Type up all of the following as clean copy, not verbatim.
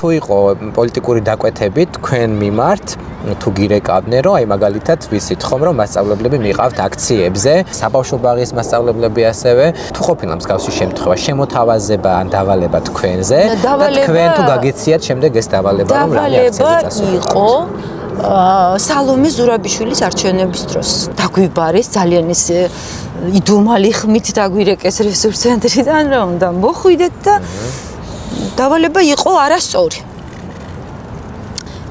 თუ იყო პოლიტიკური დაკვეთები თქვენ მიმართ თუ გირეკავდნენ რომ აი მაგალითად ვიცით ხომ რომ მასწავლებლები მიყავთ აქციებზე საბავშვო ბაღის მასწავლებლები ასევე თუ ყოფილა მსგავსი შემთხვევა შემოთავაზება ან დავალება თქვენზე და თქვენ თუ გაგეციათ შემდეგ ეს დავალება რომ რამე აქციაზე წასულიყავთ სალომე ზურაბიშვილის არჩევნების დროს დაგვიბარეს ძალიან ის იდუმალი ხმით დაგვირეკეს რესურს ცენტრიდან რომ უნდა მოხვიდეთ და დავალება იყო არასწორი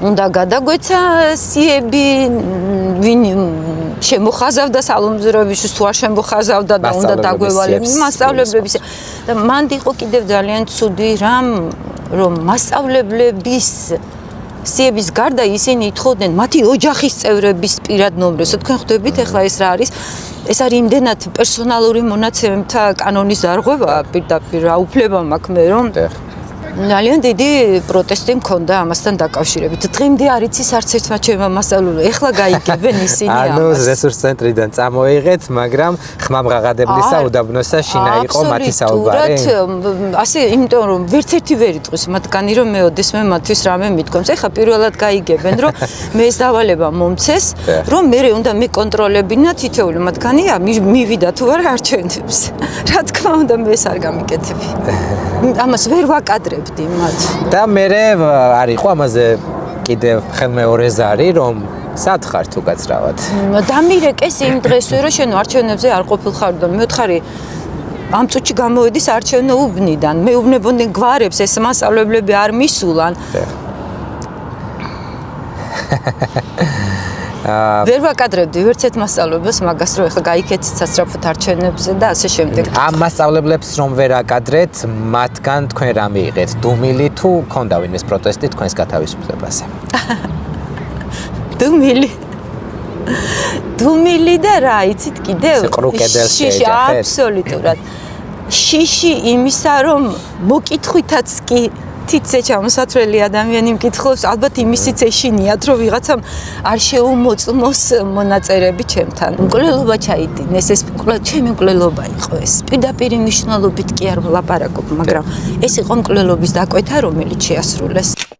უნდა გადაგვეცა სიები ვინ შემოხაზავდა სალომე ზურაბიშვილს თუ არ შემოხაზავდა და უნდა დაგვევალებინა მასწავლებლების და მანდ იყო კიდევ ძალიან ცუდი რამ რომ მასწავლებლების სიების გარდა ისინი ითხოვდნენ მათი ოჯახის წევრების პირად ნომრებს. თქვენ ხვდებით ახლა ეს რა არის? ეს არის იმდენად პერსონალური მონაცემთა კანონის დარღვევა პირდაპირ რა უფლება მაქვს მე რომ ძალიან დიდი პროტესტი მქონდა ამასთან დაკავშირებით. დღემდე არ იცის არც ერთმა ჩემმა მასწავლებლმა. ეხლა გაიგებენ ისინი ამას. ანუ რესურს ცენტრიდან წამოიღეთ, მაგრამ ხმამღაღადებლისა უდაბნოსა შინა იყო მათი საუბარი. ასე, იმიტომ რომ ვერც ერთი ვერ იტყვის მათგანი რომ მეოდეს მე მათთვის რამე მithქვამს. ეხლა პირველად გაიგებენ რომ მე ეს დავალება მომცეს, რომ მე უნდა მეკონტროლებინა თითოეული მათგანი მივიდა თუ არა არჩევნებს. რა თქმა უნდა მე ეს არ გამიკეთები. ამას ვერ ვაკადრებ და მე არ იყო ამაზე კიდევ ხელმეორე ზარი რომ სად ხარ თუ გაცრავად დამირეკეს იმ დღესვე რომ შენ არჩევნებზე არ ყოფილხარ და მეოთხარი ამ წუთში გამოვედის არჩევნო უბნიდან მე უბნებოდნენ გვარებს ეს მასწავლებლები არ მისულან ვერ ვაკადრებდი ვერც ერთ მასწავლებლებს მაგას რომ ეხლა გაიქეცით სასწრაფოდ არჩევნებზე და ასე შემდეგ. ამ მასწავლებლებს რომ ვერ აკადრეთ, მათგან თქვენ რა მიიღეთ? დუმილი თუ ქონდა ვინმეს პროტესტი თქვენს გათავისუფლებაზე? დუმილი და რა იცით კიდევ? შიში აბსოლუტურად. შიში იმისა რომ მოკითხვითაც კი თითზე ჩამოსათვლელი ადამიანი მკითხავს, ალბათ იმისიც ეშინიათ, რომ ვიღაცამ არ შეუმოწმოს მონაწერები ჩემთან. მკვლელობა ჩაიდინეს, ეს ჩემი მკვლელობა იყო ეს. პირდაპირ მნიშვნელობით კი არ ვლაპარაკობ, მაგრამ ეს იყო მკვლელობის დაკვეთა, რომელიც შეასრულეს.